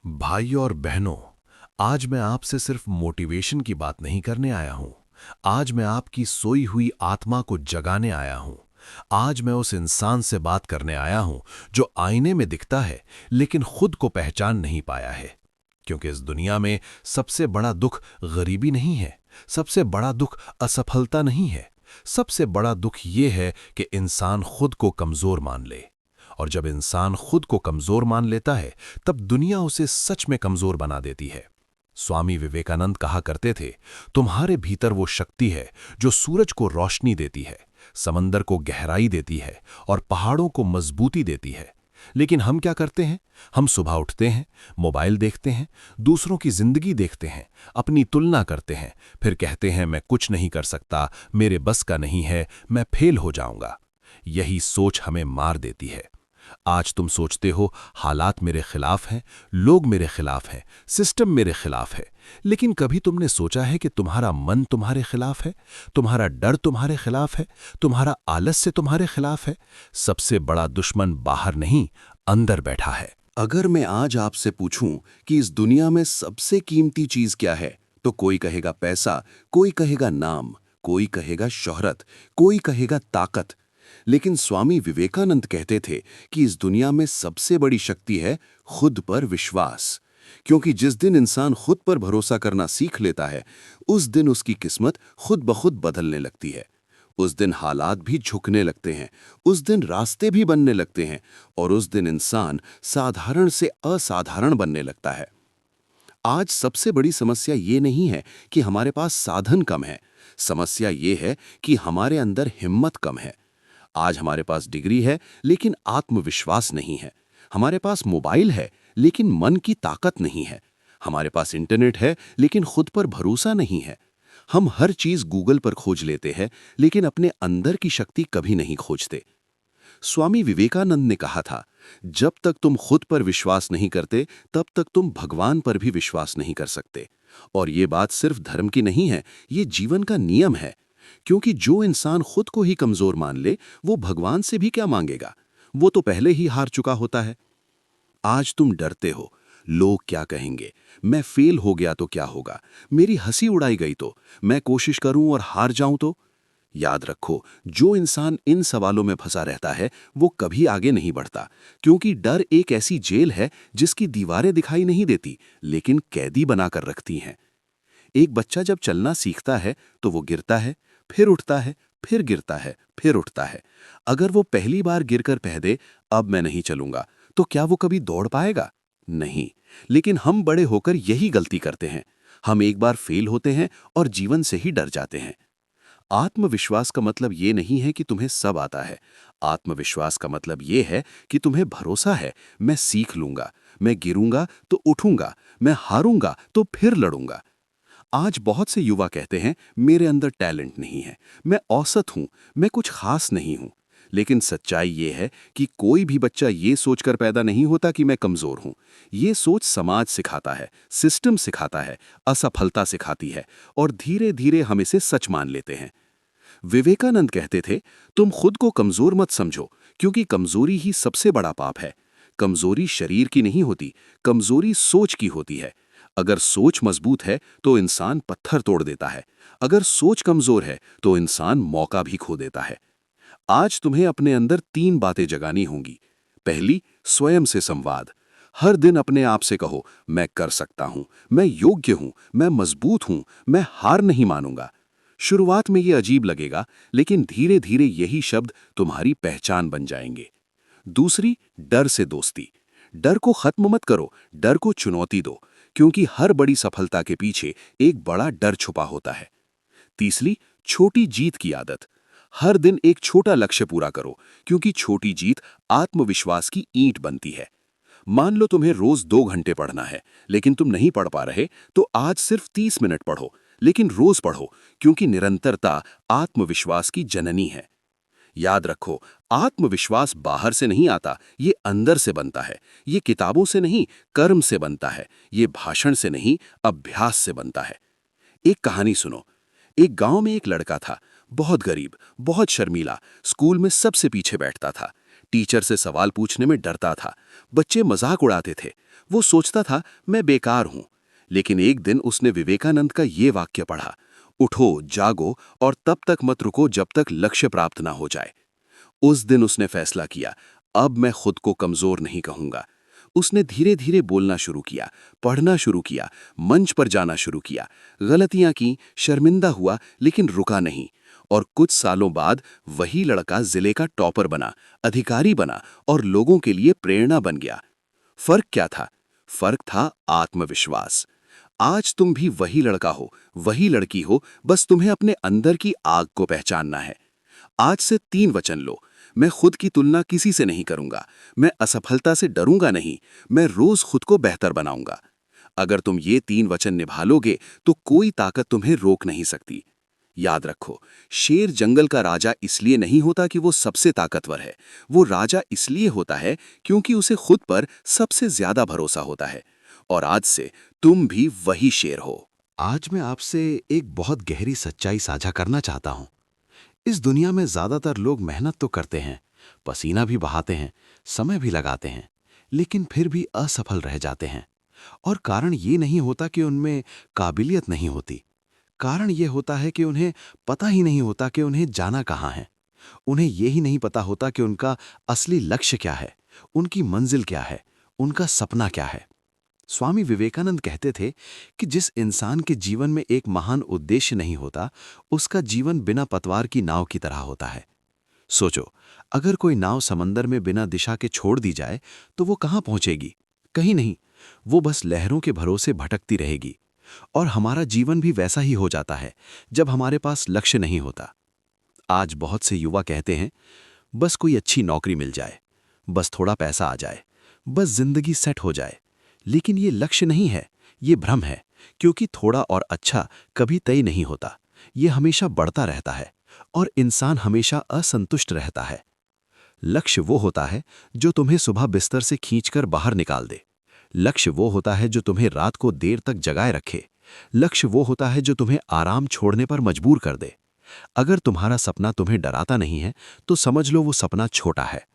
भाई और बहनों, आज मैं आपसे सिर्फ मोटिवेशन की बात नहीं करने आया हूं। आज मैं आपकी सोई हुई आत्मा को जगाने आया हूं। आज मैं उस इंसान से बात करने आया हूं जो आईने में दिखता है लेकिन खुद को पहचान नहीं पाया है। क्योंकि इस दुनिया में सबसे बड़ा दुख गरीबी नहीं है, सबसे बड़ा दुख असफलता नहीं है, सबसे बड़ा दुख ये है कि इंसान खुद को कमजोर मान ले। और जब इंसान खुद को कमजोर मान लेता है, तब दुनिया उसे सच में कमजोर बना देती है। स्वामी विवेकानंद कहा करते थे, तुम्हारे भीतर वो शक्ति है जो सूरज को रोशनी देती है, समंदर को गहराई देती है और पहाड़ों को मजबूती देती है। लेकिन हम क्या करते हैं? हम सुबह उठते हैं, मोबाइल देखते हैं, दूसरों की जिंदगी देखते हैं, अपनी तुलना करते हैं, फिर कहते हैं मैं कुछ नहीं कर सकता, मेरे बस का नहीं है, मैं फेल हो जाऊंगा। यही सोच हमें मार देती है। आज तुम सोचते हो हालात मेरे खिलाफ हैं, लोग मेरे खिलाफ हैं, सिस्टम मेरे खिलाफ है। लेकिन कभी तुमने सोचा है कि तुम्हारा मन तुम्हारे खिलाफ है, तुम्हारा डर तुम्हारे खिलाफ है, तुम्हारा आलस्य तुम्हारे खिलाफ है? सबसे बड़ा दुश्मन बाहर नहीं, अंदर बैठा है। अगर मैं आज आपसे पूछूं कि इस दुनिया में सबसे कीमती चीज क्या है, तो कोई कहेगा पैसा, कोई कहेगा नाम, कोई कहेगा शोहरत, कोई कहेगा ताकत। लेकिन स्वामी विवेकानंद कहते थे कि इस दुनिया में सबसे बड़ी शक्ति है खुद पर विश्वास। क्योंकि जिस दिन इंसान खुद पर भरोसा करना सीख लेता है, उस दिन उसकी किस्मत खुद ब खुद बदलने लगती है। उस दिन हालात भी झुकने लगते हैं, उस दिन रास्ते भी बनने लगते हैं, और उस दिन इंसान साधारण से असाधारण बनने लगता है। आज सबसे बड़ी समस्या ये नहीं है कि हमारे पास साधन कम है, समस्या ये है कि हमारे अंदर हिम्मत कम है। आज हमारे पास डिग्री है लेकिन आत्मविश्वास नहीं है। हमारे पास मोबाइल है लेकिन मन की ताकत नहीं है। हमारे पास इंटरनेट है लेकिन खुद पर भरोसा नहीं है। हम हर चीज गूगल पर खोज लेते हैं लेकिन अपने अंदर की शक्ति कभी नहीं खोजते। स्वामी विवेकानंद ने कहा था, जब तक तुम खुद पर विश्वास नहीं करते, तब तक तुम भगवान पर भी विश्वास नहीं कर सकते। और ये बात सिर्फ धर्म की नहीं है, ये जीवन का नियम है। क्योंकि जो इंसान खुद को ही कमजोर मान ले, वो भगवान से भी क्या मांगेगा? वो तो पहले ही हार चुका होता है। आज तुम डरते हो, लोग क्या कहेंगे, मैं फेल हो गया तो क्या होगा, मेरी हंसी उड़ाई गई तो, मैं कोशिश करूं और हार जाऊं तो। याद रखो, जो इंसान इन सवालों में फंसा रहता है, वो कभी आगे नहीं बढ़ता। क्योंकि डर एक ऐसी जेल है जिसकी दीवारें दिखाई नहीं देती, लेकिन कैदी बनाकर रखती हैं। एक बच्चा जब चलना सीखता है तो वो गिरता है, फिर उठता है, फिर गिरता है, फिर उठता है। अगर वो पहली बार गिरकर कह दे, अब मैं नहीं चलूंगा, तो क्या वो कभी दौड़ पाएगा? नहीं। लेकिन हम बड़े होकर यही गलती करते हैं। हम एक बार फेल होते हैं और जीवन से ही डर जाते हैं। आत्मविश्वास का मतलब ये नहीं है कि तुम्हें सब आता है। आत्मविश्वास का मतलब ये है कि तुम्हें भरोसा है, मैं सीख लूंगा, मैं गिरूंगा तो उठूंगा, मैं हारूंगा तो फिर लड़ूंगा। आज बहुत से युवा कहते हैं, मेरे अंदर टैलेंट नहीं है, मैं औसत हूं, मैं कुछ खास नहीं हूं। लेकिन सच्चाई ये है कि कोई भी बच्चा ये सोचकर पैदा नहीं होता कि मैं कमजोर हूं। ये सोच समाज सिखाता है, सिस्टम सिखाता है, असफलता सिखाती है, और धीरे धीरे हम इसे सच मान लेते हैं। विवेकानंद कहते थे, तुम खुद को कमजोर मत समझो, क्योंकि कमजोरी ही सबसे बड़ा पाप है। कमजोरी शरीर की नहीं होती, कमजोरी सोच की होती है। अगर सोच मजबूत है तो इंसान पत्थर तोड़ देता है, अगर सोच कमजोर है तो इंसान मौका भी खो देता है। आज तुम्हें अपने अंदर 3 बातें जगानी होंगी। पहली, स्वयं से संवाद। हर दिन अपने आप से कहो, मैं कर सकता हूं, मैं योग्य हूं, मैं मजबूत हूं, मैं हार नहीं मानूंगा। शुरुआत में ये अजीब लगेगा, लेकिन धीरे धीरे यही शब्द तुम्हारी पहचान बन जाएंगे। दूसरी, डर से दोस्ती। डर को खत्म मत करो, डर को चुनौती दो, क्योंकि हर बड़ी सफलता के पीछे एक बड़ा डर छुपा होता है। तीसरी, छोटी जीत की आदत। हर दिन एक छोटा लक्ष्य पूरा करो, क्योंकि छोटी जीत आत्मविश्वास की ईंट बनती है। मान लो तुम्हें रोज 2 घंटे पढ़ना है, लेकिन तुम नहीं पढ़ पा रहे, तो आज सिर्फ 30 मिनट पढ़ो, लेकिन रोज पढ़ो, क्योंकि निरंतरता आत्मविश्वास की जननी है। याद रखो, आत्मविश्वास बाहर से नहीं आता, ये अंदर से बनता है। ये किताबों से नहीं, कर्म से बनता है। ये भाषण से नहीं, अभ्यास से बनता है। एक कहानी सुनो। एक गांव में एक लड़का था, बहुत गरीब, बहुत शर्मीला, स्कूल में सबसे पीछे बैठता था। टीचर से सवाल पूछने में डरता था। बच्चे मजाक उड़ाते थे। वो सोचता था मैं बेकार हूं। लेकिन एक दिन उसने विवेकानंद का ये वाक्य पढ़ा, उठो, जागो और तब तक मत रुको जब तक लक्ष्य प्राप्त ना हो जाए। उस दिन उसने फैसला किया, अब मैं खुद को कमजोर नहीं कहूंगा। उसने धीरे धीरे बोलना शुरू किया, पढ़ना शुरू किया, मंच पर जाना शुरू किया, गलतियां की, शर्मिंदा हुआ, लेकिन रुका नहीं। और कुछ सालों बाद वही लड़का जिले का टॉपर बना, अधिकारी बना और लोगों के लिए प्रेरणा बन गया। फर्क क्या था? फर्क था आत्मविश्वास। आज तुम भी वही लड़का हो, वही लड़की हो, बस तुम्हें अपने अंदर की आग को पहचानना है। आज से 3 वचन लो। मैं खुद की तुलना किसी से नहीं करूंगा। मैं असफलता से डरूंगा नहीं। मैं रोज खुद को बेहतर बनाऊंगा। अगर तुम ये 3 वचन निभा लोगे तो कोई ताकत तुम्हें रोक नहीं सकती। याद रखो, शेर जंगल का राजा इसलिए नहीं होता कि वो सबसे ताकतवर है। वो राजा इसलिए होता है क्योंकि उसे खुद पर सबसे ज्यादा भरोसा होता है। और आज से तुम भी वही शेर हो। आज मैं आपसे एक बहुत गहरी सच्चाई साझा करना चाहता हूं। इस दुनिया में ज्यादातर लोग मेहनत तो करते हैं, पसीना भी बहाते हैं, समय भी लगाते हैं, लेकिन फिर भी असफल रह जाते हैं। और कारण ये नहीं होता कि उनमें काबिलियत नहीं होती। कारण ये होता है कि उन्हें पता ही नहीं होता कि उन्हें जाना कहाँ है। उन्हें यही नहीं पता होता कि उनका असली लक्ष्य क्या है, उनकी मंजिल क्या है, उनका सपना क्या है। स्वामी विवेकानंद कहते थे कि जिस इंसान के जीवन में एक महान उद्देश्य नहीं होता, उसका जीवन बिना पतवार की नाव की तरह होता है। सोचो, अगर कोई नाव समंदर में बिना दिशा के छोड़ दी जाए तो वो कहाँ पहुंचेगी? कहीं नहीं। वो बस लहरों के भरोसे भटकती रहेगी। और हमारा जीवन भी वैसा ही हो जाता है जब हमारे पास लक्ष्य नहीं होता। आज बहुत से युवा कहते हैं, बस कोई अच्छी नौकरी मिल जाए, बस थोड़ा पैसा आ जाए, बस जिंदगी सेट हो जाए। लेकिन ये लक्ष्य नहीं है, ये भ्रम है, क्योंकि थोड़ा और अच्छा कभी तय नहीं होता। ये हमेशा बढ़ता रहता है और इंसान हमेशा असंतुष्ट रहता है। लक्ष्य वो होता है जो तुम्हें सुबह बिस्तर से खींचकर बाहर निकाल दे। लक्ष्य वो होता है जो तुम्हें रात को देर तक जगाए रखे। लक्ष्य वो होता है जो तुम्हें आराम छोड़ने पर मजबूर कर दे। अगर तुम्हारा सपना तुम्हें डराता नहीं है तो समझ लो वो सपना छोटा है।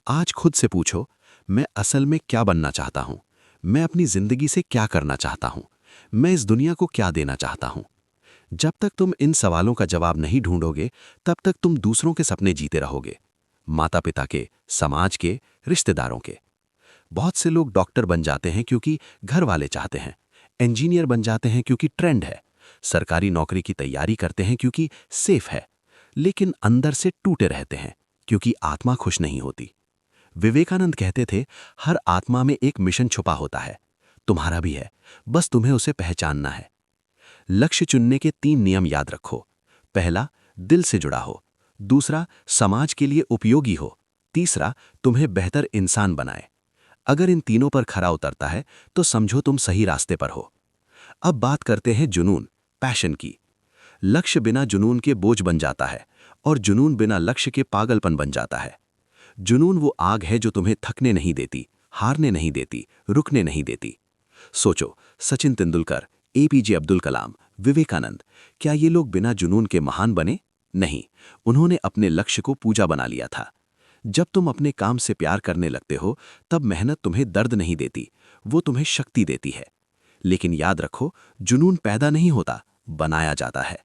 आज खुद से पूछो, मैं असल में क्या बनना चाहता हूं? मैं अपनी जिंदगी से क्या करना चाहता हूं? मैं इस दुनिया को क्या देना चाहता हूं? जब तक तुम इन सवालों का जवाब नहीं ढूंढोगे, तब तक तुम दूसरों के सपने जीते रहोगे। माता पिता के, समाज के, रिश्तेदारों के। बहुत से लोग डॉक्टर बन जाते हैं क्योंकि घर वाले चाहते हैं, इंजीनियर बन जाते हैं क्योंकि ट्रेंड है, सरकारी नौकरी की तैयारी करते हैं क्योंकि सेफ है, लेकिन अंदर से टूटे रहते हैं क्योंकि आत्मा खुश नहीं होती। विवेकानंद कहते थे, हर आत्मा में एक मिशन छुपा होता है। तुम्हारा भी है, बस तुम्हें उसे पहचानना है। लक्ष्य चुनने के 3 नियम याद रखो। पहला, दिल से जुड़ा हो। दूसरा, समाज के लिए उपयोगी हो। तीसरा, तुम्हें बेहतर इंसान बनाए। अगर इन तीनों पर खरा उतरता है तो समझो तुम सही रास्ते पर हो। अब बात करते हैं जुनून, पैशन की। लक्ष्य बिना जुनून के बोझ बन जाता है और जुनून बिना लक्ष्य के पागलपन बन जाता है। जुनून वो आग है जो तुम्हें थकने नहीं देती, हारने नहीं देती, रुकने नहीं देती। सोचो, सचिन तेंदुलकर, एपीजे अब्दुल कलाम, विवेकानंद, क्या ये लोग बिना जुनून के महान बने? नहीं, उन्होंने अपने लक्ष्य को पूजा बना लिया था। जब तुम अपने काम से प्यार करने लगते हो, तब मेहनत तुम्हें दर्द नहीं देती, वो तुम्हें शक्ति देती है। लेकिन याद रखो, जुनून पैदा नहीं होता, बनाया जाता है।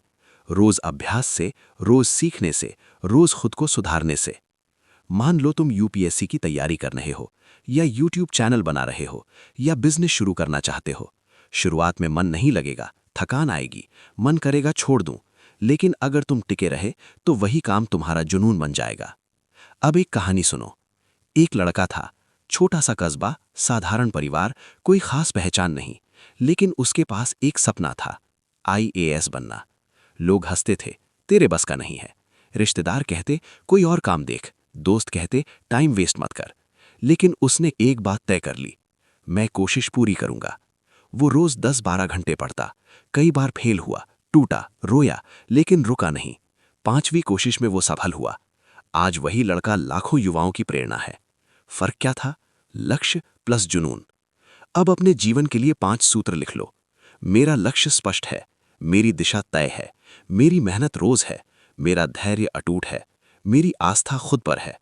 रोज अभ्यास से, रोज सीखने से, रोज खुद को सुधारने से। मान लो तुम यूपीएससी की तैयारी कर रहे हो, या यूट्यूब चैनल बना रहे हो, या बिजनेस शुरू करना चाहते हो। शुरुआत में मन नहीं लगेगा, थकान आएगी, मन करेगा छोड़ दूं। लेकिन अगर तुम टिके रहे तो वही काम तुम्हारा जुनून बन जाएगा। अब एक कहानी सुनो। एक लड़का था, छोटा सा कस्बा, साधारण परिवार, कोई खास पहचान नहीं, लेकिन उसके पास एक सपना था, आईएएस बनना। लोग हंसते थे, तेरे बस का नहीं है। रिश्तेदार कहते, कोई और काम देख। दोस्त कहते, टाइम वेस्ट मत कर। लेकिन उसने एक बात तय कर ली, मैं कोशिश पूरी करूंगा। वो रोज 10-12 घंटे पढ़ता, कई बार फेल हुआ, टूटा, रोया, लेकिन रुका नहीं। 5वीं कोशिश में वो सफल हुआ। आज वही लड़का लाखों युवाओं की प्रेरणा है। फर्क क्या था? लक्ष्य प्लस जुनून। अब अपने जीवन के लिए 5 सूत्र लिख लो। मेरा लक्ष्य स्पष्ट है, मेरी दिशा तय है, मेरी मेहनत रोज है, मेरा धैर्य अटूट है, मेरी आस्था खुद पर है।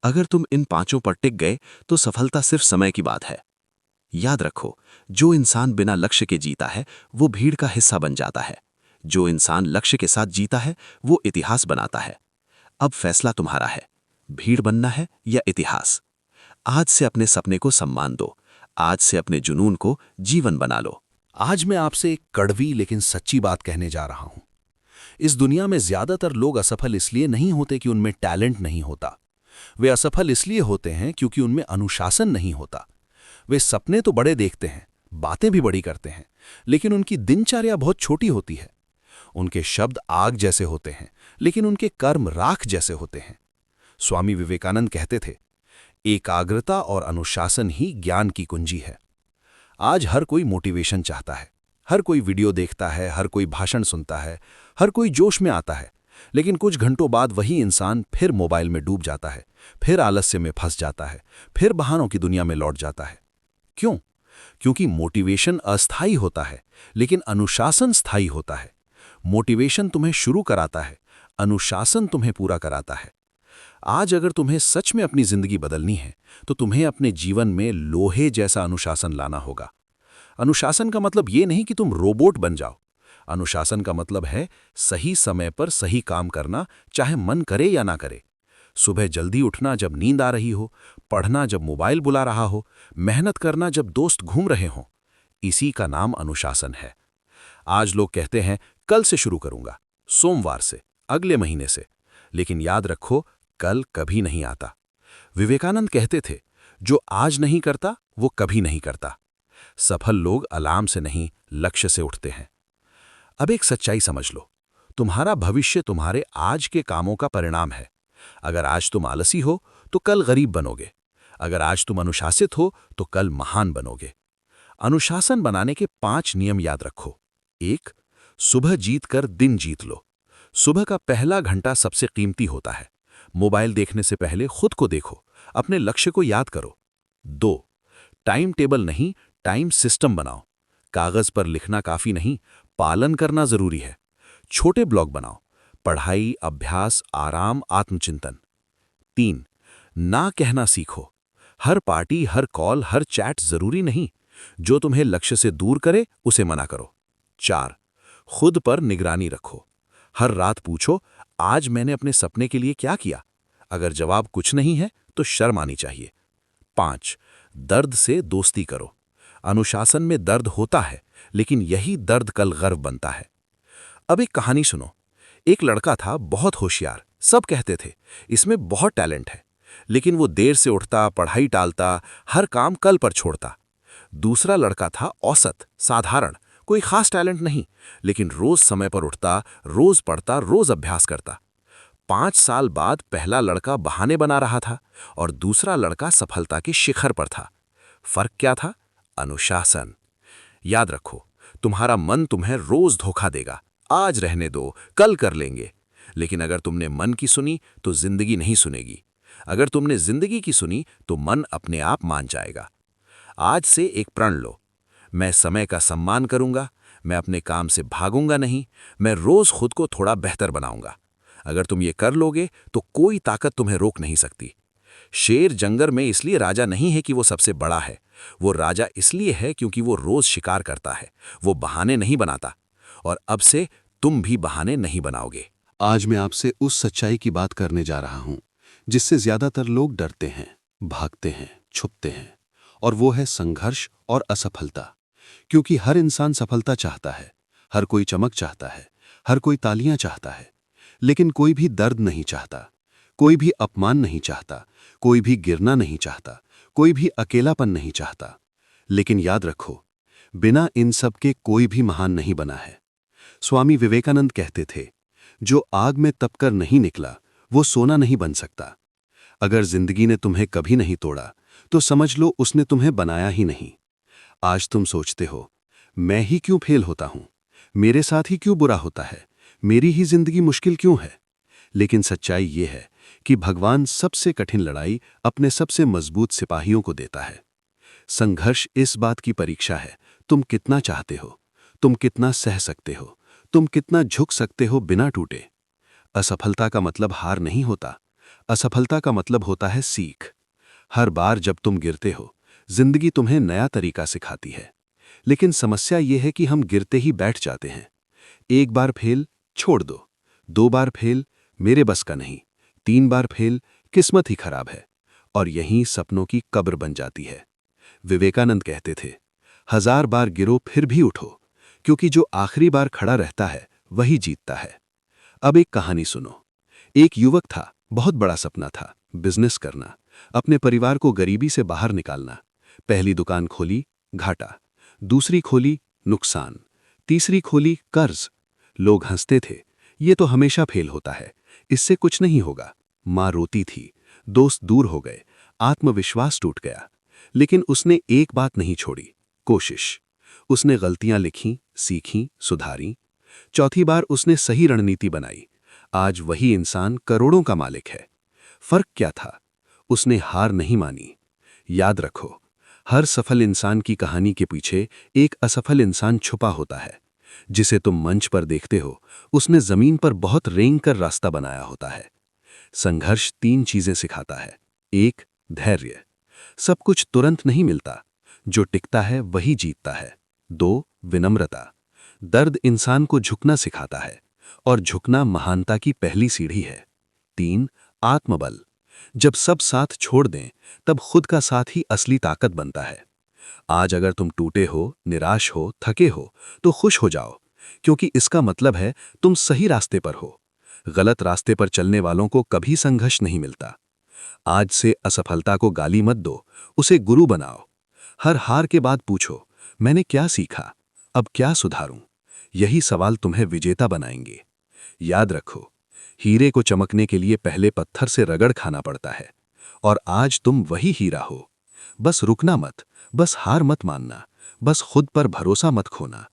अगर तुम इन पांचों पर टिक गए तो सफलता सिर्फ समय की बात है। याद रखो, जो इंसान बिना लक्ष्य के जीता है वो भीड़ का हिस्सा बन जाता है। जो इंसान लक्ष्य के साथ जीता है वो इतिहास बनाता है। अब फैसला तुम्हारा है, भीड़ बनना है या इतिहास। आज से अपने सपने को सम्मान दो, आज से अपने जुनून को जीवन बना लो। आज मैं आपसे एक कड़वी लेकिन सच्ची बात कहने जा रहा हूं। इस दुनिया में ज्यादातर लोग असफल इसलिए नहीं होते कि उनमें टैलेंट नहीं होता। वे असफल इसलिए होते हैं क्योंकि उनमें अनुशासन नहीं होता। वे सपने तो बड़े देखते हैं, बातें भी बड़ी करते हैं, लेकिन उनकी दिनचर्या बहुत छोटी होती है। उनके शब्द आग जैसे होते हैं, लेकिन उनके कर्म राख जैसे होते हैं। स्वामी विवेकानंद कहते थे, एकाग्रता और अनुशासन ही ज्ञान की कुंजी है। आज हर कोई मोटिवेशन चाहता है, हर कोई वीडियो देखता है, हर कोई भाषण सुनता है, हर कोई जोश में आता है, लेकिन कुछ घंटों बाद वही इंसान फिर मोबाइल में डूब जाता है, फिर आलस्य में फंस जाता है, फिर बहानों की दुनिया में लौट जाता है। क्यों? क्योंकि मोटिवेशन अस्थायी होता है, लेकिन अनुशासन स्थायी होता है। मोटिवेशन तुम्हें शुरू कराता है, अनुशासन तुम्हें पूरा कराता है। आज अगर तुम्हें सच में अपनी जिंदगी बदलनी है तो तुम्हें अपने जीवन में लोहे जैसा अनुशासन लाना होगा। अनुशासन का मतलब ये नहीं कि तुम रोबोट बन जाओ। अनुशासन का मतलब है सही समय पर सही काम करना, चाहे मन करे या ना करे। सुबह जल्दी उठना जब नींद आ रही हो, पढ़ना जब मोबाइल बुला रहा हो, मेहनत करना जब दोस्त घूम रहे हों। इसी का नाम अनुशासन है। आज लोग कहते हैं कल से शुरू करूंगा, सोमवार से, अगले महीने से, लेकिन याद रखो कल कभी नहीं आता। विवेकानंद कहते थे, जो आज नहीं करता वो कभी नहीं करता। सफल लोग अलार्म से नहीं, लक्ष्य से उठते हैं। अब एक सच्चाई समझ लो, तुम्हारा भविष्य तुम्हारे आज के कामों का परिणाम है। अगर आज तुम आलसी हो तो कल गरीब बनोगे। अगर आज तुम अनुशासित हो तो कल महान बनोगे। अनुशासन बनाने के 5 नियम याद रखो। 1. सुबह जीत कर दिन जीत लो। सुबह का पहला घंटा सबसे कीमती होता है। मोबाइल देखने से पहले खुद को देखो, अपने लक्ष्य को याद करो। 2. टाइम टेबल नहीं, टाइम सिस्टम बनाओ। कागज पर लिखना काफी नहीं, पालन करना जरूरी है। छोटे ब्लॉक बनाओ, पढ़ाई, अभ्यास, आराम, आत्मचिंतन। 3. ना कहना सीखो। हर पार्टी, हर कॉल, हर चैट जरूरी नहीं। जो तुम्हें लक्ष्य से दूर करे उसे मना करो। 4. खुद पर निगरानी रखो। हर रात पूछो, आज मैंने अपने सपने के लिए क्या किया? अगर जवाब कुछ नहीं है तो शर्म आनी चाहिए। 5. दर्द से दोस्ती करो। अनुशासन में दर्द होता है, लेकिन यही दर्द कल गर्व बनता है। अब एक कहानी सुनो। एक लड़का था, बहुत होशियार, सब कहते थे इसमें बहुत टैलेंट है, लेकिन वो देर से उठता, पढ़ाई टालता, हर काम कल पर छोड़ता। दूसरा लड़का था, औसत, साधारण, कोई खास टैलेंट नहीं, लेकिन रोज समय पर उठता, रोज पढ़ता, रोज अभ्यास करता। 5 साल बाद पहला लड़का बहाने बना रहा था और दूसरा लड़का सफलता के शिखर पर था। फर्क क्या था? अनुशासन। याद रखो, तुम्हारा मन तुम्हें रोज धोखा देगा। आज रहने दो, कल कर लेंगे। लेकिन अगर तुमने मन की सुनी तो जिंदगी नहीं सुनेगी। अगर तुमने जिंदगी की सुनी तो मन अपने आप मान जाएगा। आज से एक प्रण लो, मैं समय का सम्मान करूंगा, मैं अपने काम से भागूंगा नहीं, मैं रोज खुद को थोड़ा बेहतर बनाऊंगा। अगर तुम ये कर लोगे तो कोई ताकत तुम्हें रोक नहीं सकती। शेर जंगल में इसलिए राजा नहीं है कि वो सबसे बड़ा है, वो राजा इसलिए है क्योंकि वो रोज शिकार करता है, वो बहाने नहीं बनाता। और अब से तुम भी बहाने नहीं बनाओगे। आज मैं आपसे उस सच्चाई की बात करने जा रहा हूं जिससे ज्यादातर लोग डरते हैं, भागते हैं, छुपते हैं, और वो है संघर्ष और असफलता। क्योंकि हर इंसान सफलता चाहता है, हर कोई चमक चाहता है, हर कोई तालियां चाहता है, लेकिन कोई भी दर्द नहीं चाहता, कोई भी अपमान नहीं चाहता, कोई भी गिरना नहीं चाहता, कोई भी अकेलापन नहीं चाहता। लेकिन याद रखो, बिना इन सब के कोई भी महान नहीं बना है। स्वामी विवेकानंद कहते थे, जो आग में तपकर नहीं निकला वो सोना नहीं बन सकता। अगर जिंदगी ने तुम्हें कभी नहीं तोड़ा तो समझ लो उसने तुम्हें बनाया ही नहीं। आज तुम सोचते हो, मैं ही क्यों फेल होता हूं, मेरे साथ ही क्यों बुरा होता है, मेरी ही जिंदगी मुश्किल क्यों है? लेकिन सच्चाई ये है कि भगवान सबसे कठिन लड़ाई अपने सबसे मजबूत सिपाहियों को देता है। संघर्ष इस बात की परीक्षा है, तुम कितना चाहते हो, तुम कितना सह सकते हो, तुम कितना झुक सकते हो बिना टूटे। असफलता का मतलब हार नहीं होता, असफलता का मतलब होता है सीख। हर बार जब तुम गिरते हो, जिंदगी तुम्हें नया तरीका सिखाती है। लेकिन समस्या यह है कि हम गिरते ही बैठ जाते हैं। एक बार फेल, छोड़ दो। 2 बार फेल, मेरे बस का नहीं। 3 बार फेल, किस्मत ही खराब है। और यहीं सपनों की कब्र बन जाती है। विवेकानंद कहते थे, 1000 बार गिरो फिर भी उठो, क्योंकि जो आखिरी बार खड़ा रहता है वही जीतता है। अब एक कहानी सुनो। एक युवक था, बहुत बड़ा सपना था, बिजनेस करना, अपने परिवार को गरीबी से बाहर निकालना। पहली दुकान खोली, घाटा। दूसरी खोली, नुकसान। तीसरी खोली, कर्ज। लोग हंसते थे, ये तो हमेशा फेल होता है, इससे कुछ नहीं होगा। माँ रोती थी, दोस्त दूर हो गए, आत्मविश्वास टूट गया। लेकिन उसने एक बात नहीं छोड़ी, कोशिश। उसने गलतियां लिखीं, सीखीं, सुधारीं। चौथी बार उसने सही रणनीति बनाई। आज वही इंसान करोड़ों का मालिक है। फर्क क्या था? उसने हार नहीं मानी। याद रखो, हर सफल इंसान की कहानी के पीछे एक असफल इंसान छुपा होता है। जिसे तुम मंच पर देखते हो, उसने जमीन पर बहुत रेंग कर रास्ता बनाया होता है। संघर्ष 3 चीजें सिखाता है। 1, धैर्य। सब कुछ तुरंत नहीं मिलता, जो टिकता है वही जीतता है। 2, विनम्रता। दर्द इंसान को झुकना सिखाता है, और झुकना महानता की पहली सीढ़ी है। 3, आत्मबल। जब सब साथ छोड़ दें, तब खुद का साथ ही असली ताकत बनता है। आज अगर तुम टूटे हो, निराश हो, थके हो, तो खुश हो जाओ, क्योंकि इसका मतलब है तुम सही रास्ते पर हो। गलत रास्ते पर चलने वालों को कभी संघर्ष नहीं मिलता। आज से असफलता को गाली मत दो, उसे गुरु बनाओ। हर हार के बाद पूछो, मैंने क्या सीखा, अब क्या सुधारूं? यही सवाल तुम्हें विजेता बनाएंगे। याद रखो, हीरे को चमकने के लिए पहले पत्थर से रगड़ खाना पड़ता है, और आज तुम वही हीरा हो। बस रुकना मत, बस हार मत मानना, बस खुद पर भरोसा मत खोना,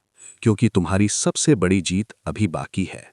क्योंकि तुम्हारी सबसे बड़ी जीत अभी बाकी है।